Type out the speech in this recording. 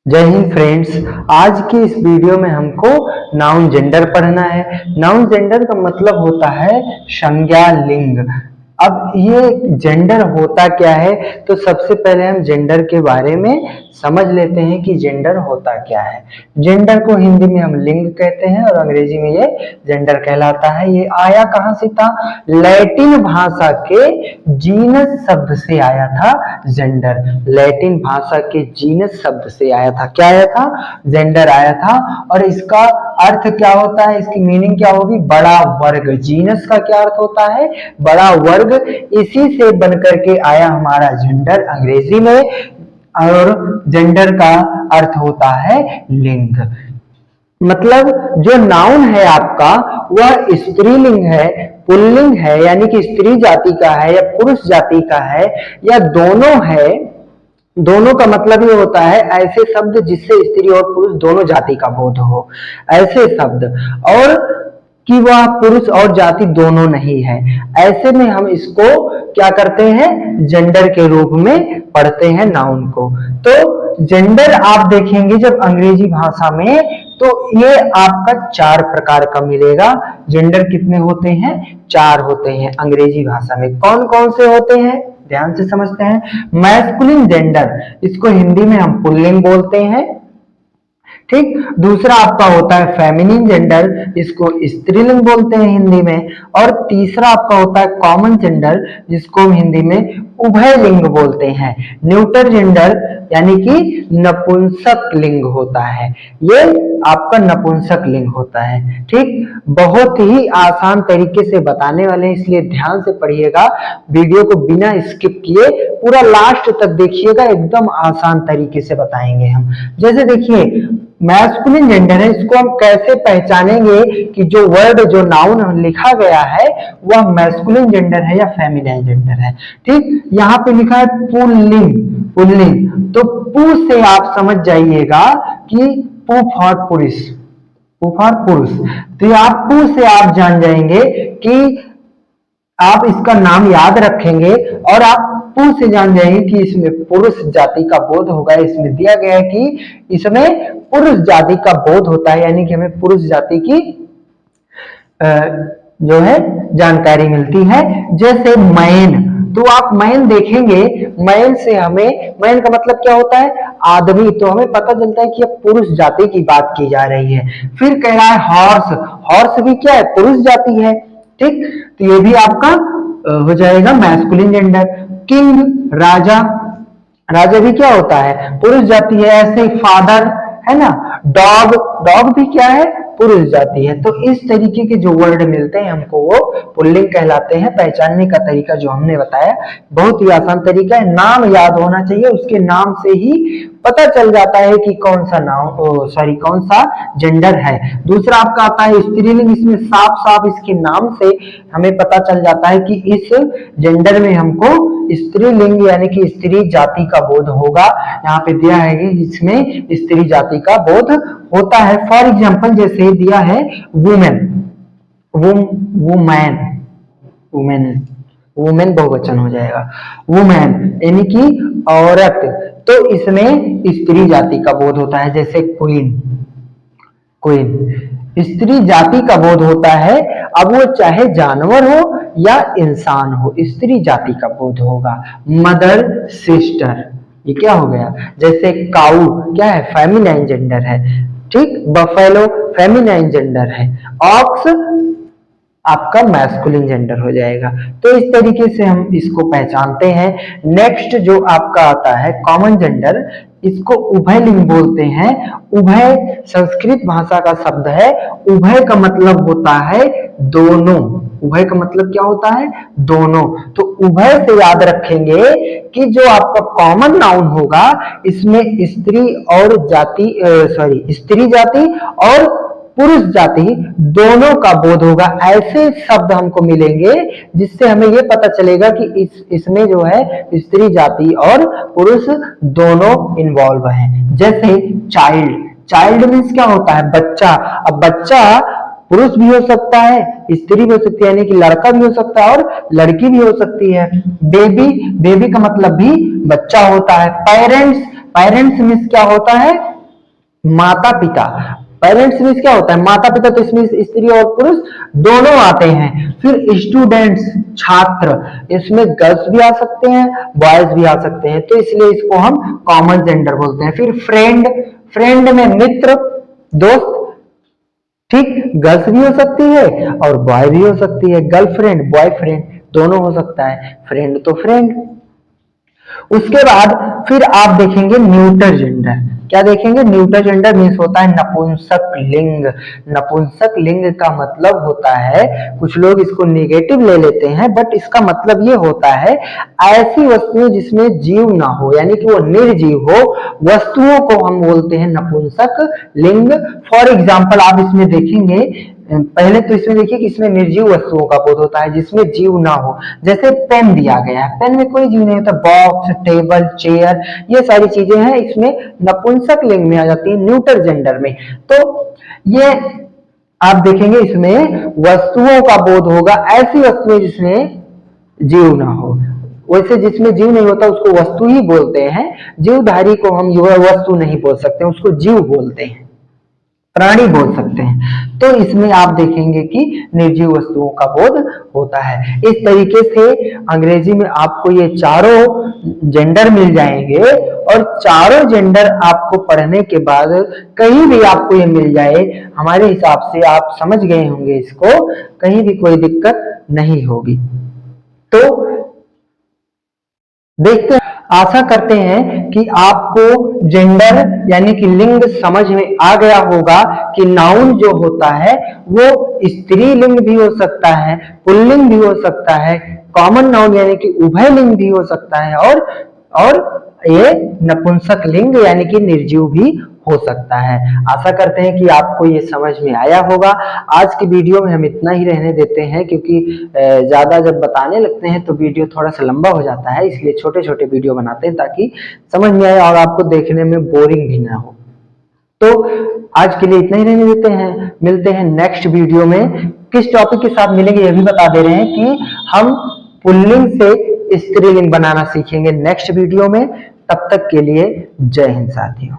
जय हिंद फ्रेंड्स। आज की इस वीडियो में हमको नाउन जेंडर पढ़ना है। नाउन जेंडर का मतलब होता है संज्ञा लिंग। अब ये जेंडर होता क्या है, तो सबसे पहले हम जेंडर के बारे में समझ लेते हैं कि जेंडर होता क्या है। जेंडर को हिंदी में हम लिंग कहते हैं और अंग्रेजी में ये जेंडर कहलाता है। ये आया कहाँ से था? लैटिन भाषा के जीनस शब्द से आया था जेंडर। लैटिन भाषा के जीनस शब्द से आया था। क्या आया था? जेंडर आया था। और इसका अर्थ क्या होता है, इसकी मीनिंग क्या होगी? बड़ा वर्ग। जीनस का क्या अर्थ होता है? बड़ा वर्ग। इसी से बनकर के आया हमारा जेंडर अंग्रेजी में। और जेंडर का अर्थ होता है लिंग। मतलब जो नाउन है आपका वह स्त्रीलिंग है, पुल्लिंग है, यानी कि स्त्री जाति का है या पुरुष जाति का है या दोनों है। दोनों का मतलब ये होता है ऐसे शब्द जिससे स्त्री और पुरुष दोनों जाति का बोध हो, ऐसे शब्द। और कि वह पुरुष और जाति दोनों नहीं है, ऐसे में हम इसको क्या करते हैं? जेंडर के रूप में पढ़ते हैं नाउन को। तो जेंडर आप देखेंगे जब अंग्रेजी भाषा में, तो ये आपका 4 प्रकार का मिलेगा। जेंडर कितने होते हैं? 4 होते हैं अंग्रेजी भाषा में। कौन कौन से होते हैं? ध्यान से समझते हैं। मैस्कुलिन जेंडर, इसको हिंदी में हम पुल्लिंग बोलते हैं, ठीक। दूसरा आपका होता है फेमिनिन जेंडर, इसको स्त्रीलिंग बोलते हैं हिंदी में। और तीसरा आपका होता है कॉमन जेंडर, जिसको हम हिंदी में उभय लिंग बोलते हैं। न्यूटर जेंडर यानी कि नपुंसक लिंग होता है, ये आपका नपुंसक लिंग होता है, ठीक। बहुत ही आसान तरीके से बताने वाले हैं, इसलिए ध्यान से पढ़िएगा। वीडियो को बिना स्किप किए पूरा लास्ट तक देखिएगा, एकदम आसान तरीके से बताएंगे हम। जैसे देखिए मैस्कुलिन जेंडर है, इसको हम कैसे पहचानेंगे कि जो वर्ड जो नाउन लिखा गया है वह मैस्कुलिन जेंडर है या फेमिनाइन जेंडर है, ठीक। यहाँ पे लिखा है पुल्लिंग, पुल्लिंग, तो पु से आप समझ जाइएगा कि पु फॉर पुरुष, पु फॉर पुरुष। तो आप पु से आप जान जाएंगे कि आप इसका नाम याद रखेंगे और आप पु से जान जाएंगे कि इसमें पुरुष जाति का बोध होगा। इसमें दिया गया है कि इसमें पुरुष जाति का बोध होता है, यानी कि हमें पुरुष जाति की जो है जानकारी मिलती है। जैसे मैन, तो आप मैन देखेंगे, मैन से हमें, मैन का मतलब क्या होता है? आदमी, तो हमें पता चलता है कि यह पुरुष जाति की बात की जा रही है। फिर कह रहा है हॉर्स, हॉर्स भी क्या है? पुरुष जाति है, ठीक। तो ये भी आपका हो जाएगा मैस्कुलिन जेंडर। किंग, राजा, राजा भी क्या होता है? पुरुष जाति है। ऐसे फादर है ना। डॉग, डॉग भी क्या है? पुरुष जाति है। तो इस तरीके के जो वर्ड मिलते हैं हमको वो पुल्लिंग कहलाते हैं। पहचानने का तरीका जो हमने बताया बहुत ही आसान तरीका है, नाम याद होना चाहिए, उसके नाम से ही पता चल जाता है कि कौन सा नाम, कौन सा जेंडर है। दूसरा आपका आता है स्त्रीलिंग, इसमें साफ साफ इसके नाम से हमें पता चल जाता है कि इस जेंडर में हमको स्त्रीलिंग यानी कि स्त्री जाति का बोध होगा। यहाँ पे दिया है कि इसमें स्त्री जाति का बोध होता है। फॉर एग्जाम्पल जैसे दिया है वुमेन, वुमेन, वुमेन, वुमेन बहुवचन हो जाएगा, वुमेन यानी कि औरत, तो इसमें स्त्री जाति का बोध होता है। जैसे क्वीन, क्वीन स्त्री जाति का बोध होता है। अब वो चाहे जानवर हो या इंसान हो, स्त्री जाति का बोध होगा। मदर, सिस्टर, ये क्या हो गया? जैसे काऊ क्या है? फेमिनाइन जेंडर है, ठीक। बफेलो फेमिनाइन जेंडर है। ऑक्स आपका मैस्कुलिन जेंडर हो जाएगा। तो इस तरीके से हम इसको पहचानते हैं। नेक्स्ट जो आपका आता है कॉमन जेंडर, इसको उभय लिंग बोलते हैं। उभय संस्कृत भाषा का शब्द है। उभय का मतलब होता है दोनों। उभय का मतलब क्या होता है? दोनों। तो उभय से याद रखेंगे कि जो आपका कॉमन नाउन होगा इसमें स्त्री और जाति स्त्री जाति और पुरुष जाति दोनों का बोध होगा। ऐसे शब्द हमको मिलेंगे जिससे हमें यह पता चलेगा कि इसमें जो है स्त्री जाति और पुरुष दोनों इन्वॉल्व हैं। जैसे चाइल्ड, चाइल्ड मीन्स क्या होता है? बच्चा। अब बच्चा पुरुष भी हो सकता है, स्त्री भी हो सकती है, यानी कि लड़का भी हो सकता है और लड़की भी हो सकती है। बेबी, बेबी का मतलब भी बच्चा होता है। पेरेंट्स, पेरेंट्स मीन्स क्या होता है? माता पिता, पेरेंट्स मीन्स क्या होता है, माता पिता, तो इसमें स्त्री और पुरुष दोनों आते हैं। फिर स्टूडेंट्स, छात्र, इसमें गर्ल्स भी आ सकते हैं, बॉयज भी आ सकते हैं, तो इसलिए इसको हम कॉमन जेंडर बोलते हैं। फिर फ्रेंड, फ्रेंड में मित्र, दोस्त, ठीक, गर्ल्स भी हो सकती है और बॉय भी हो सकती है, गर्लफ्रेंड, बॉयफ्रेंड दोनों हो सकता है, फ्रेंड तो फ्रेंड। उसके बाद फिर आप देखेंगे न्यूटर जेंडर। क्या देखेंगे, न्यूटर जेंडर मीन्स होता है नपुंसक लिंग। नपुंसक लिंग का मतलब होता है, कुछ लोग इसको नेगेटिव ले लेते हैं, बट इसका मतलब ये होता है ऐसी वस्तुएं जिसमें जीव ना हो, यानी कि वो निर्जीव हो, वस्तुओं को हम बोलते हैं नपुंसक लिंग। फॉर एग्जाम्पल आप इसमें देखेंगे, पहले तो इसमें देखिए कि इसमें निर्जीव वस्तुओं का बोध होता है जिसमें जीव ना हो, जैसे पेन दिया गया है, पेन में कोई जीव नहीं होता, बॉक्स, टेबल, चेयर, ये सारी चीजें हैं, इसमें नपुंसक लिंग में आ जाती है, न्यूटर जेंडर में। तो ये आप देखेंगे इसमें वस्तुओं का बोध होगा, ऐसी वस्तुएं जिसमें जीव ना हो। वैसे जिसमें जीव नहीं होता उसको वस्तु ही बोलते हैं, जीवधारी को हम वस्तु नहीं बोल सकते, उसको जीव बोलते हैं, प्राणी बोल सकते हैं। तो इसमें आप देखेंगे कि निर्जीव वस्तुओं का बोध होता है। इस तरीके से अंग्रेजी में आपको ये चारों जेंडर मिल जाएंगे, और चारों जेंडर आपको पढ़ने के बाद कहीं भी आपको ये मिल जाए, हमारे हिसाब से आप समझ गए होंगे इसको, कहीं भी कोई दिक्कत नहीं होगी। तो देखते हैं, आशा करते हैं कि आपको जेंडर यानी कि लिंग समझ में आ गया होगा कि नाउन जो होता है वो स्त्रीलिंग भी हो सकता है, पुल्लिंग भी हो सकता है, कॉमन नाउन यानी कि उभयलिंग भी हो सकता है, और ये नपुंसक लिंग यानी कि निर्जीव भी हो सकता है। आशा करते हैं कि आपको ये समझ में आया होगा। आज की वीडियो में हम इतना ही रहने देते हैं, क्योंकि ज्यादा जब बताने लगते हैं तो वीडियो थोड़ा सा लंबा हो जाता है, इसलिए छोटे छोटे वीडियो बनाते हैं ताकि समझ में आए और आपको देखने में बोरिंग भी ना हो। तो आज के लिए इतना ही रहने देते हैं, मिलते हैं नेक्स्ट वीडियो में। किस टॉपिक के साथ मिलेंगे ये भी बता दे रहे हैं कि हम पुल्लिंग से स्त्रीलिंग बनाना सीखेंगे नेक्स्ट वीडियो में। तब तक के लिए जय हिंद साथियों।